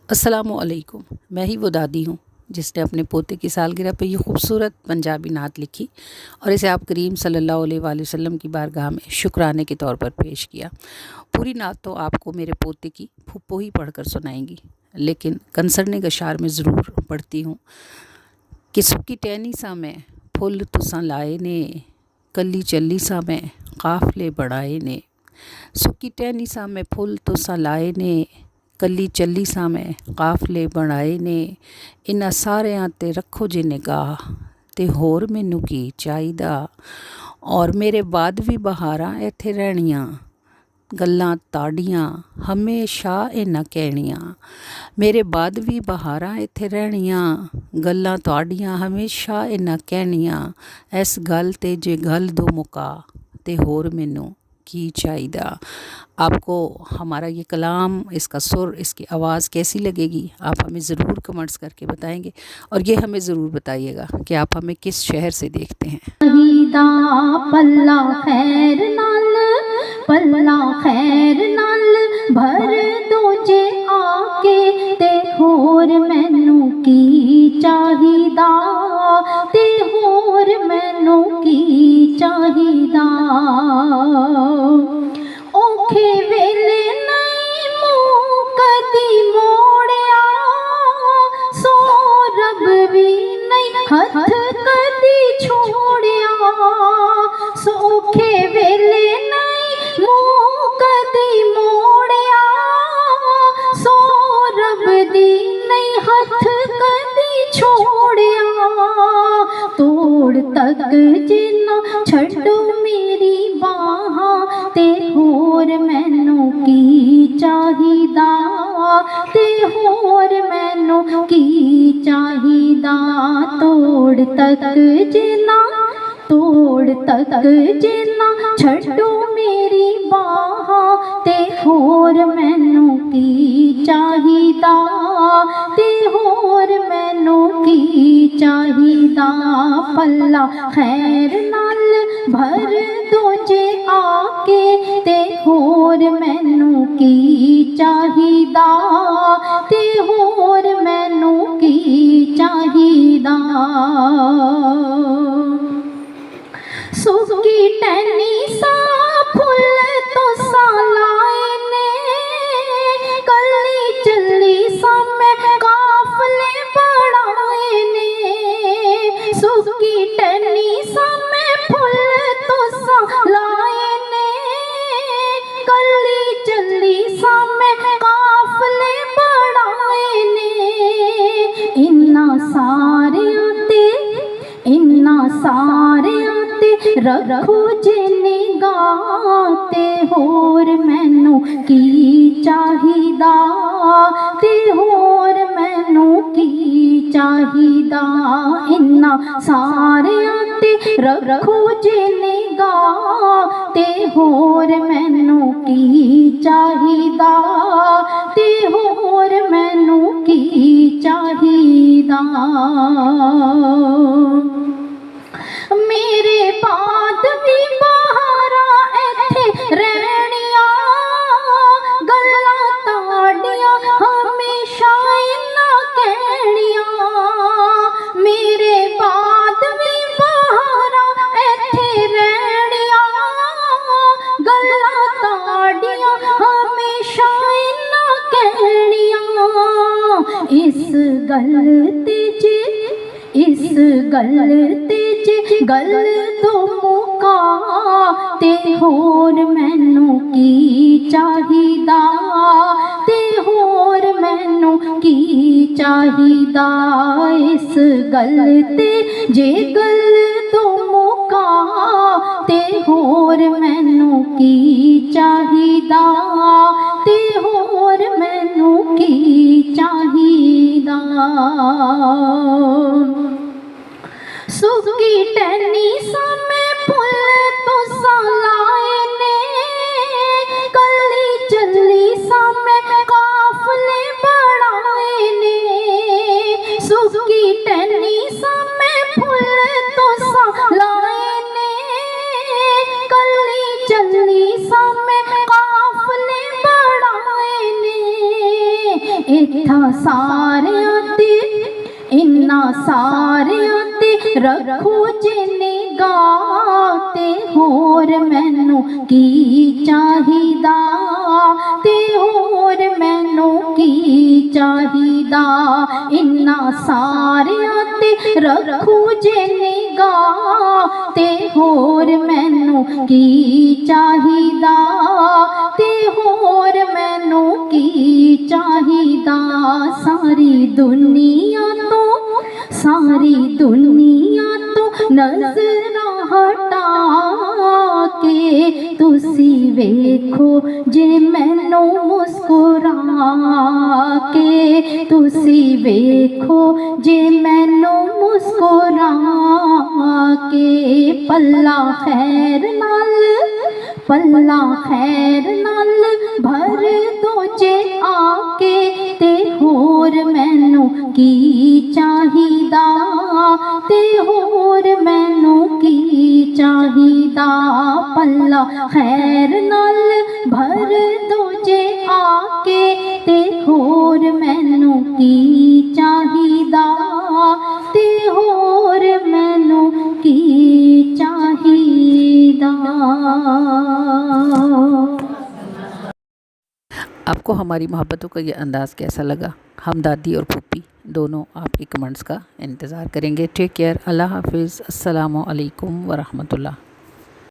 अस्सलामुअलैकुम। मैं ही वो दादी हूँ जिसने अपने पोते की सालगिरह पे ये खूबसूरत पंजाबी नात लिखी और इसे आप करीम सल्लल्लाहु अलैहि वसल्लम की बारगाह में शुक्राने के तौर पर पेश किया। पूरी नात तो आपको मेरे पोते की फुप्पो ही पढ़कर सुनाएंगी, लेकिन कंसरने गशार में ज़रूर पढ़ती हूँ कि सुक्की टहनी सा मैं फुल तुसां लाए ने, कल्ली चल्ली सा मैं काफले बढ़ाए ने। सुक्की टहनी सा मैं फुल तुसां लाए ने, कल्ली चल्ली सा मैं काफले बनाए ने। इन्हां सारियां ते रखो जे निगाह, ते होर मैनू की चाहिदा। और मेरे बाद भी बहारां इत्थे रहणियां, गल्लां ताड़ियां हमेशा इन्हां कहणियां। मेरे बाद भी बहारां इत्थे रहणियां, गल्लां ताड़ियां हमेशा इन्हां कहणियां। इस गल ते जे गल दो मुका, ते होर मैनू की चाहिदा। आपको हमारा ये कलाम, इसका सुर, इसकी आवाज़ कैसी लगेगी आप हमें ज़रूर कमेंट्स करके बताएंगे। और ये हमें ज़रूर बताइएगा कि आप हमें किस शहर से देखते हैं। पल्ला खैर नाल भर दो जे आके, ते होर मैनू की चाहिदा, ते होर मैनू की चाहिदा। औखे वेले नहीं मूं कदी मोड़िया, सो रब भी नहीं हथ कदी छोड़िया। सौखे वेले नहीं मूं कदी मोड़िया, सो रब दी नहीं हथ कदी छोड़िया। तोड़ तक जिन्ना छड्डो मेरी बाहां, ते होर मैनू की चाहिदा, ते होर मैनू की चाहिदा। तोड़ तक जिन्ना छड्डो मेरी बाहां, ते होर मैनू की चाहिदा, ते होर मैनू की चाहिदा। पल्ला खैर नाल भर दो जे आके, ते होर मैनू की चाहिदा, ते होर मैनू की चाहिदा। सुक्की टहनी सा फुल तुसां लाए ने, कल्ली चल्ली सा मैं काफले बढ़ाए ने। सुक्की टहनी सा मैं फुल तुसां लाए ने, कल्ली चल्ली सा मैं काफले बढ़ाए ने। इन्हां सारियां ते रखो जे निगाह, ते होर मैनू की चाहिदा, ते होर मैनू की चाहिदा। इन्हां सारियां ते रखो जे निगाह, ते होर मैनू की चाहिदा, ते होर मैनू की चाहिदा। मेरे बाद भी बहारां इत्थे रहणियां, गल्लां ताड़ियां हमेशा इन्हां कहणियां। मेरे बाद भी बहारां इत्थे रहणियां, गल्लां ताड़ियां हमेशा इन्हां कहणियां। इस गल ते गल दो मुका, ते होर मैनू की चाहिदा, ते होर मैनू की चाहिदा। इस गल ते जे गल दो मुका, ते होर मैनू की चाहिदा, ते होर मैनू की चाहिदा। सुक्की टहनी सा मैं फुल तुसां लाए ने, कल्ली चल्ली सा मैं काफले बढ़ाए ने। सुक्की टहनी सा मैं फुल तुसां लाए ने, कल्ली चल्ली सा मैं काफले बढ़ाए ने। इत्था सारियां ते इन्ना सारियां ते रखो जे निगाह ते होर मैनू की चाहिदा ते होर मैनू की चाहिदा इन्ना सारियां ते रखो जे निगाह ते होर मैनू की चाहिदा ते होर मैनू की चाहिदा सारी दुनिया तो नज़रां हटा के तुसी वेखो जे मैनू मुस्कुरा के तुसी वेखो जे मैनू मुस्कुरा के पल्ला खैर नाल भर दो जे आके ते होर मैनू की चाहिदा ते होर मैनू की चाहिदा पल्ला खैर नाल भर दो जे आके ते होर मैनू की चाहिदा ते होर मैनू की चाहिदा। आपको हमारी मोहब्बतों का ये अंदाज़ कैसा लगा? हम दादी और फूफी दोनों आपके कमेंट्स का इंतज़ार करेंगे। टेक केयर, अल्लाह हाफिज़, अस्सलामु अलैकुम व रहमतुल्लाह।